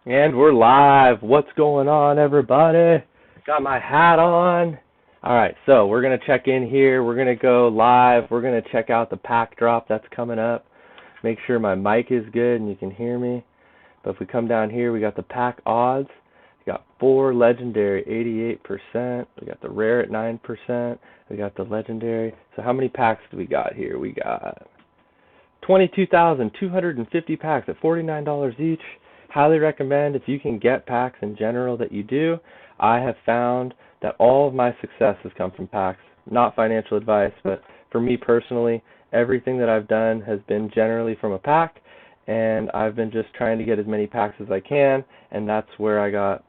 And we're live. What's going on, everybody? Got my hat on. All right, so we're going to check in here. We're going to go live. We're going to check out the pack drop that's coming up. Make sure my mic is good and you can hear me. But if we come down here, we got the pack odds. We got 4 legendary, 88%. We got the rare at 9%. We got the legendary. So how many packs do we got here? We got 22,250 packs at $49 each. Highly recommend if you can get packs in general that you do. I have found that all of my success has come from packs. Not financial advice, but for me personally, everything that I've done has been generally from a pack, and I've been just trying to get as many packs as I can, and that's where I got,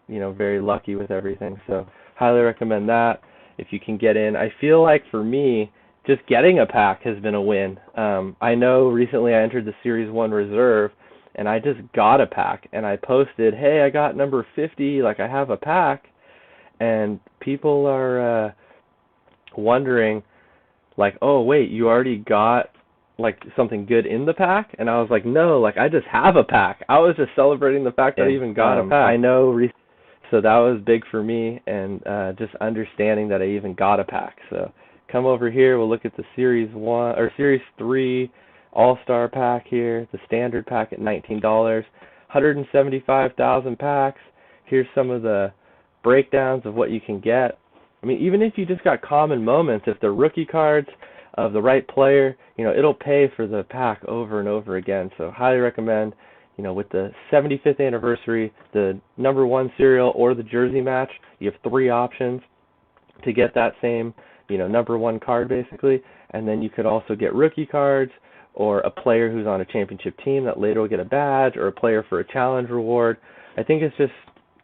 very lucky with everything. So highly recommend that if you can get in. I feel like for me, just getting a pack has been a win. I know recently I entered the Series 1 Reserve, and I just got a pack, and I posted, hey, I got number 50, like I have a pack, and people are wondering, like, oh, wait, you already got, like, something good in the pack? And I was like, no, like, I just have a pack. I was just celebrating the fact that I even got a pack. I know, so that was big for me, and just understanding that I even got a pack. So come over here, we'll look at the Series 1, or Series 3, All-Star pack here, the standard pack at $19, 175,000 packs. Here's some of the breakdowns of what you can get. I mean, even if you just got common moments, if they're rookie cards of the right player, it'll pay for the pack over and over again. So highly recommend, with the 75th anniversary, the number 1 serial or the jersey match, you have 3 options to get that same, number 1 card basically. And then you could also get rookie cards, or a player who's on a championship team that later will get a badge, or a player for a challenge reward. I think it's just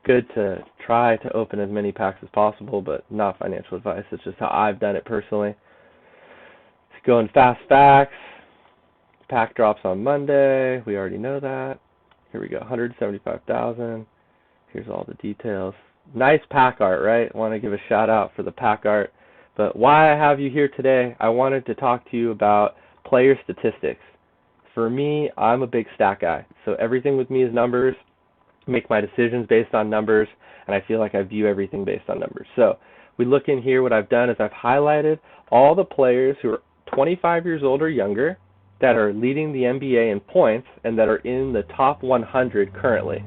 good to try to open as many packs as possible, but not financial advice. It's just how I've done it personally. Going fast facts. Pack drops on Monday. We already know that. Here we go, 175,000. Here's all the details. Nice pack art, right? I want to give a shout out for the pack art. But why I have you here today, I wanted to talk to you about player statistics. For me, I'm a big stat guy, so everything with me is numbers. Make my decisions based on numbers, and I feel like I view everything based on numbers. So we look in here, what I've done is I've highlighted all the players who are 25 years old or younger that are leading the NBA in points and that are in the top 100 currently.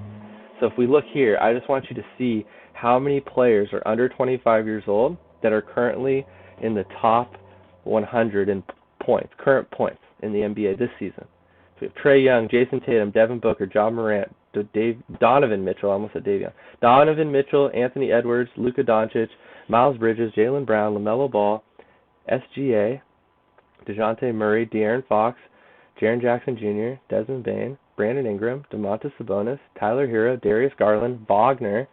So if we look here, I just want you to see how many players are under 25 years old that are currently in the top 100 in points, current points in the NBA this season. So we have Trae Young, Jason Tatum, Devin Booker, John Morant, Donovan Mitchell, I almost said Davion. Donovan Mitchell, Anthony Edwards, Luka Doncic, Miles Bridges, Jaylen Brown, LaMelo Ball, SGA, DeJounte Murray, De'Aaron Fox, Jaren Jackson Jr., Desmond Bane, Brandon Ingram, Domantas Sabonis, Tyler Hero, Darius Garland, Franz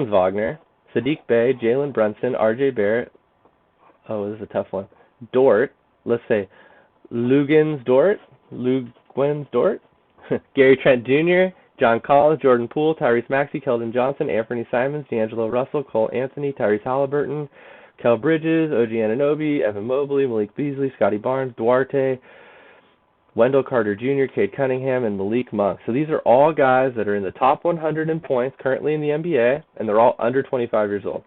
Wagner, Sadiq Bey, Jalen Brunson, RJ Barrett, oh, this is a tough one, Dort, let's say Luguentz Dort, Gary Trent Jr., John Collins, Jordan Poole, Tyrese Maxey, Keldon Johnson, Anthony Simons, D'Angelo Russell, Cole Anthony, Tyrese Halliburton, Kel Bridges, OG Anunoby, Evan Mobley, Malik Beasley, Scotty Barnes, Duarte, Wendell Carter Jr., Cade Cunningham, and Malik Monk. So these are all guys that are in the top 100 in points currently in the NBA, and they're all under 25 years old.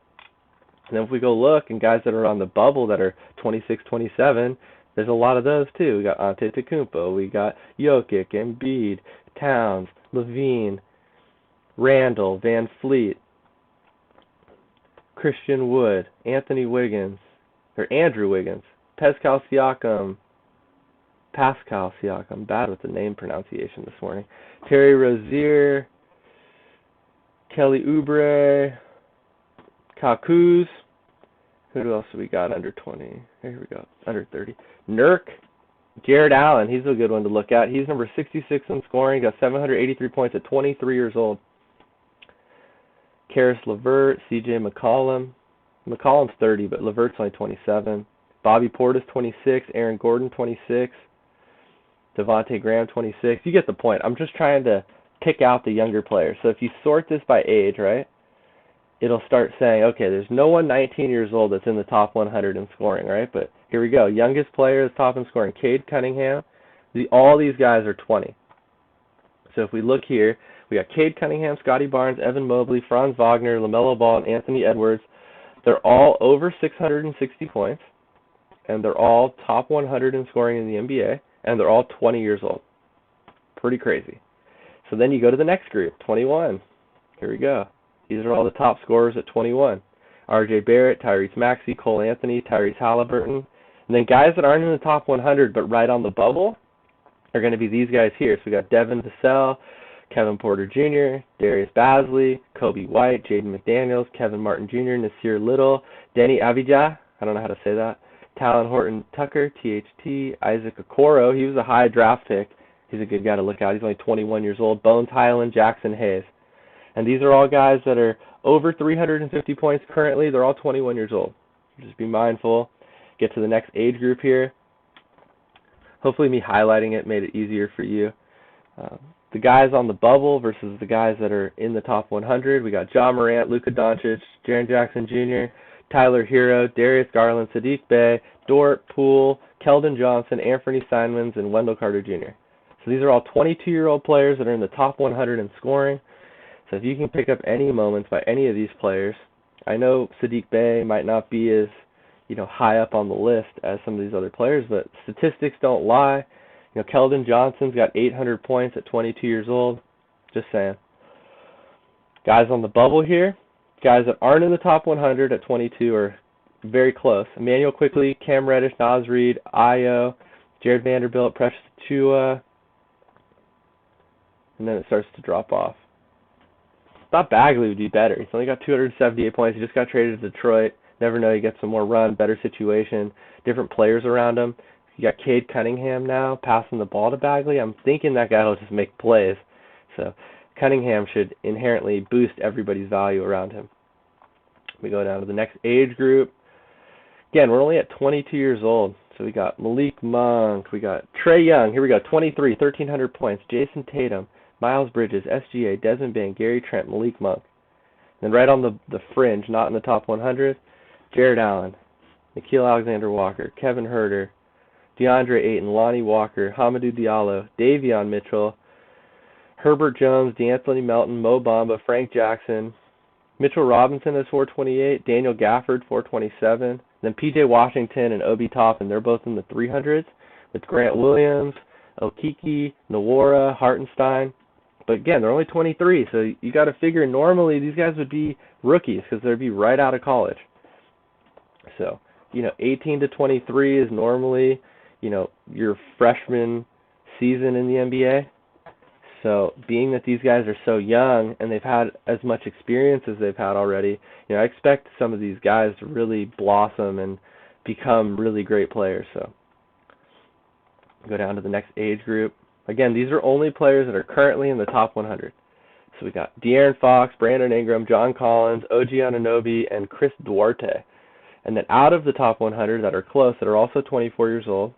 And then if we go look, and guys that are on the bubble that are 26, 27, there's a lot of those too. We got Antetokounmpo, we got Jokic, Embiid, Towns, Levine, Randall, Van Fleet, Christian Wood, Andrew Wiggins, Pascal Siakam, bad with the name pronunciation this morning, Terry Rozier, Kelly Oubre, Kakus. Who else do we got under 20? Here we go, under 30. Nurk, Jared Allen, he's a good one to look at. He's number 66 in scoring, got 783 points at 23 years old. Karis LeVert, CJ McCollum. McCollum's 30, but LeVert's only 27. Bobby Portis, 26. Aaron Gordon, 26. Devontae Graham, 26. You get the point. I'm just trying to pick out the younger players. So if you sort this by age, right, it'll start saying, okay, there's no one 19 years old that's in the top 100 in scoring, right? But here we go. Youngest player is top in scoring, Cade Cunningham. All these guys are 20. So if we look here, We got Cade Cunningham, Scotty Barnes, Evan Mobley, Franz Wagner, LaMelo Ball, and Anthony Edwards. They're all over 660 points, and they're all top 100 in scoring in the NBA, and they're all 20 years old. Pretty crazy. So then you go to the next group, 21. Here we go. These are all the top scorers at 21. R.J. Barrett, Tyrese Maxey, Cole Anthony, Tyrese Halliburton. And then guys that aren't in the top 100 but right on the bubble are going to be these guys here. So we got Devin Vassell, Kevin Porter Jr., Darius Bazley, Kobe White, Jaden McDaniels, Kevin Martin Jr., Nasir Little, Denny Avdija, I don't know how to say that, Talon Horton Tucker, THT, Isaac Okoro. He was a high draft pick. He's a good guy to look at. He's only 21 years old. Bones Highland, Jackson Hayes. And these are all guys that are over 350 points currently. They're all 21 years old. Just be mindful. Get to the next age group here. Hopefully me highlighting it made it easier for you. The guys on the bubble versus the guys that are in the top 100. We got Ja Morant, Luka Doncic, Jaren Jackson Jr., Tyler Hero, Darius Garland, Sadiq Bey, Dort, Poole, Keldon Johnson, Anthony Simons, and Wendell Carter Jr. So these are all 22-year-old players that are in the top 100 in scoring. So if you can pick up any moments by any of these players, I know Sadiq Bey might not be as high up on the list as some of these other players, but statistics don't lie. Keldon Johnson's got 800 points at 22 years old. Just saying. Guys on the bubble here, guys that aren't in the top 100 at 22 are very close. Emmanuel Quickley, Cam Reddish, Naz Reid, Ayo, Jared Vanderbilt, Precious Achiuwa, and then it starts to drop off. Thought Bagley would be better. He's only got 278 points. He just got traded to Detroit. Never know, he gets some more run, better situation, different players around him. You got Cade Cunningham now passing the ball to Bagley. I'm thinking that guy will just make plays. So Cunningham should inherently boost everybody's value around him. We go down to the next age group. Again, we're only at 22 years old. So we got Malik Monk. We got Trae Young. Here we go, 23, 1,300 points. Jason Tatum, Miles Bridges, SGA, Desmond Bain, Gary Trent, Malik Monk. Then right on the fringe, not in the top 100, Jared Allen, Nickeil Alexander-Walker, Kevin Huerter, DeAndre Ayton, Lonnie Walker, Hamidou Diallo, Davion Mitchell, Herbert Jones, DeAnthony Melton, Mo Bamba, Frank Jackson, Mitchell Robinson is 428, Daniel Gafford 427, then P.J. Washington and Obie Toppin, they're both in the 300s, with Grant Williams, Okeke, Nwora, Hartenstein. But again, they're only 23, so you got to figure normally these guys would be rookies because they'd be right out of college. So, 18 to 23 is normally, your freshman season in the NBA. So, being that these guys are so young and they've had as much experience as they've had already, I expect some of these guys to really blossom and become really great players. So, go down to the next age group. Again, these are only players that are currently in the top 100. So, we got De'Aaron Fox, Brandon Ingram, John Collins, OG Anunoby, and Chris Duarte. And then out of the top 100 that are close, that are also 24 years old,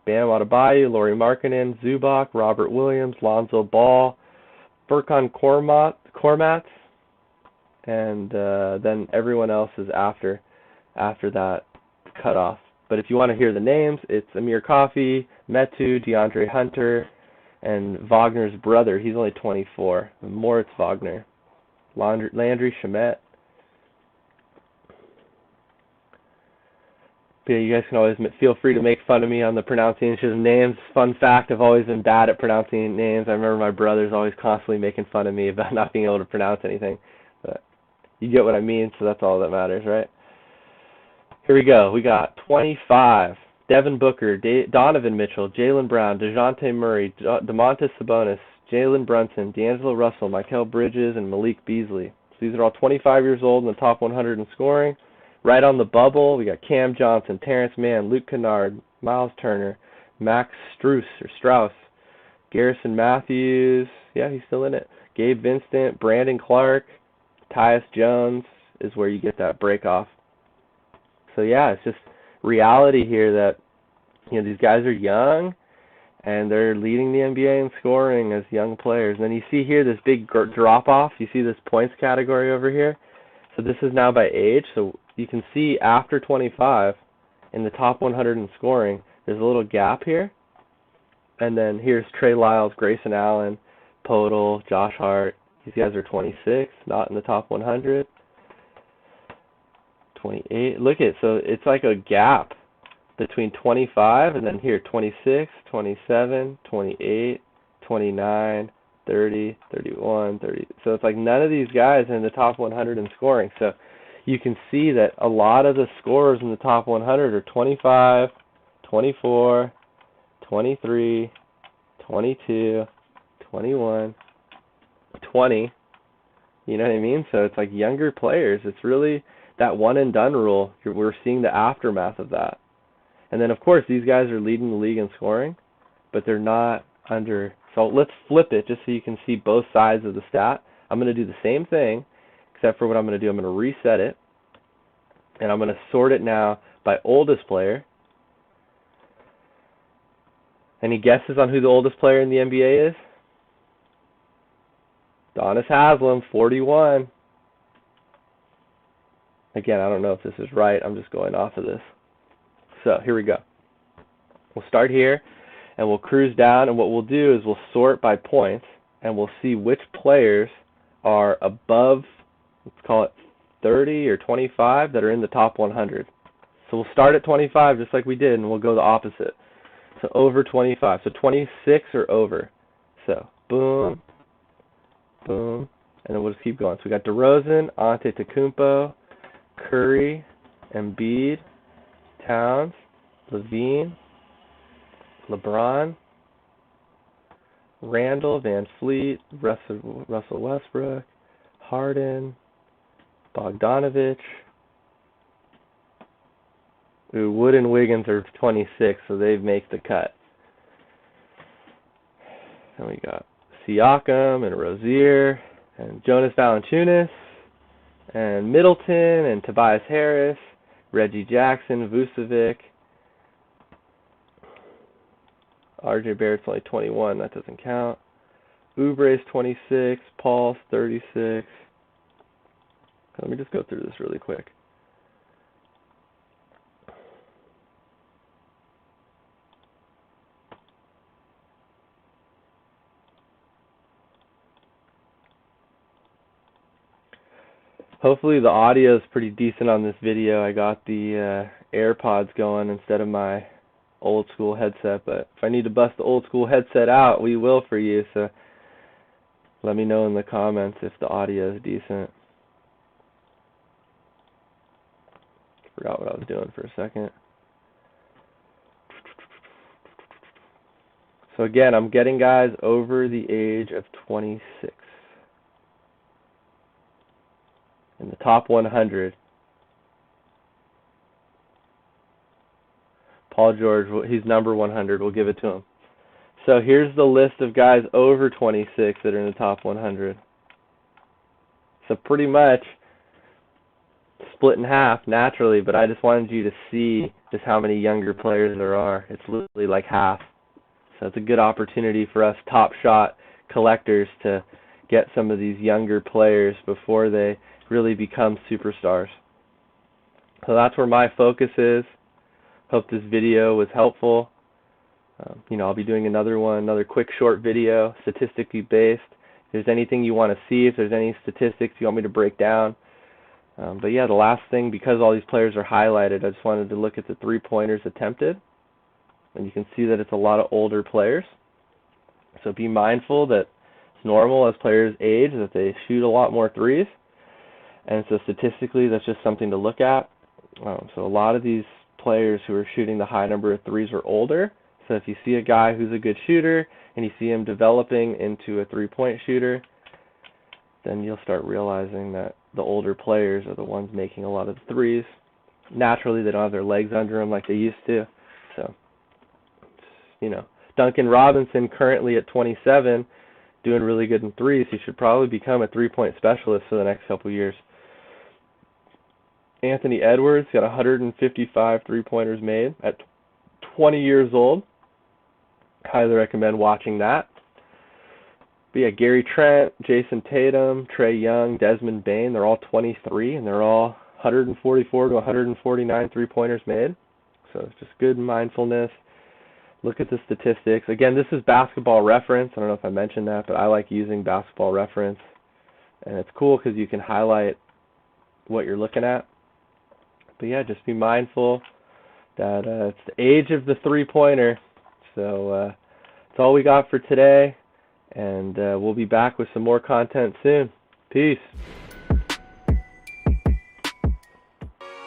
Bam Adebayo, Lauri Markkanen, Zubac, Robert Williams, Lonzo Ball, Furkan Korkmaz, and then everyone else is after that cutoff. But if you want to hear the names, it's Amir Coffey, Metu, DeAndre Hunter, and Wagner's brother. He's only 24. Moritz Wagner. Landry Shamet. Yeah, you guys can always feel free to make fun of me on the pronunciation of names. Fun fact, I've always been bad at pronouncing names. I remember my brother's always constantly making fun of me about not being able to pronounce anything. But you get what I mean, so that's all that matters, right? Here we go. We got 25. Devin Booker, Donovan Mitchell, Jaylen Brown, DeJounte Murray, Domantas Sabonis, Jalen Brunson, D'Angelo Russell, Mikal Bridges, and Malik Beasley. So these are all 25 years old in the top 100 in scoring. Right on the bubble, we got Cam Johnson, Terrence Mann, Luke Kennard, Miles Turner, Max Strauss, Garrison Matthews, yeah, he's still in it, Gabe Vincent, Brandon Clark, Tyus Jones is where you get that break off. So yeah, it's just reality here that these guys are young and they're leading the NBA in scoring as young players. And then you see here this big drop off. You see this points category over here. So this is now by age. So you can see after 25 in the top 100 in scoring, there's a little gap here. And then here's Trey Lyles, Grayson Allen, Podol, Josh Hart, These guys are 26, not in the top 100. 28. Look at it. So it's like a gap between 25 and then here 26, 27, 28, 29, 30, 31, 30. So it's like none of these guys are in the top 100 in scoring. So you can see that a lot of the scorers in the top 100 are 25, 24, 23, 22, 21, 20. You know what I mean? So it's like younger players. It's really that one and done rule. We're seeing the aftermath of that. And then of course these guys are leading the league in scoring, but they're not under. So let's flip it just so you can see both sides of the stat. I'm going to do the same thing, except for what I'm going to do, I'm going to reset it, and I'm going to sort it now by oldest player. Any guesses on who the oldest player in the NBA is? Donis Haslem, 41. Again, I don't know if this is right. I'm just going off of this. So here we go. We'll start here, and we'll cruise down, and what we'll do is we'll sort by points, and we'll see which players are above, let's call it 30 or 25, that are in the top 100. So we'll start at 25 just like we did, and we'll go the opposite. So over 25. So 26 or over. So boom, boom, and then we'll just keep going. So we got DeRozan, Antetokounmpo, Curry, Embiid, Towns, Levine, LeBron, Randall, Van Fleet, Russell Westbrook, Harden, Bogdanovich. Wood and Wiggins are 26, so they make the cut. Then we got Siakam and Rozier and Jonas Valanciunas and Middleton and Tobias Harris, Reggie Jackson, Vucevic. RJ Barrett's only 21, that doesn't count. Oubre's 26, Paul's 36. Let me just go through this really quick. Hopefully the audio is pretty decent on this video. I got the AirPods going instead of my old school headset, but if I need to bust the old school headset out, we will for you, so let me know in the comments if the audio is decent. Forgot what I was doing for a second. So again, I'm getting guys over the age of 26. In the top 100. Paul George, he's number 100. We'll give it to him. So here's the list of guys over 26 that are in the top 100. So pretty much split in half naturally, but I just wanted you to see just how many younger players there are. It's literally like half. So it's a good opportunity for us top shot collectors to get some of these younger players before they really become superstars. So that's where my focus is. Hope this video was helpful. I'll be doing another quick short video, statistically based. If there's anything you want to see, if there's any statistics you want me to break down. But yeah, the last thing, because all these players are highlighted, I just wanted to look at the three-pointers attempted. And you can see that it's a lot of older players. So be mindful that it's normal as players age that they shoot a lot more threes. And so statistically, that's just something to look at. So a lot of these players who are shooting the high number of threes are older. So if you see a guy who's a good shooter and you see him developing into a three-point shooter, then you'll start realizing that the older players are the ones making a lot of the threes. Naturally, they don't have their legs under them like they used to. So, Duncan Robinson currently at 27, doing really good in threes. He should probably become a three-point specialist for the next couple of years. Anthony Edwards got 155 three-pointers made at 20 years old. Highly recommend watching that. But yeah, Gary Trent, Jason Tatum, Trae Young, Desmond Bane, they're all 23, and they're all 144 to 149 three-pointers made. So it's just good mindfulness. Look at the statistics. Again, this is Basketball Reference. I don't know if I mentioned that, but I like using Basketball Reference. and it's cool because you can highlight what you're looking at. But yeah, just be mindful that it's the age of the three-pointer. So that's all we got for today, and we'll be back with some more content soon. Peace.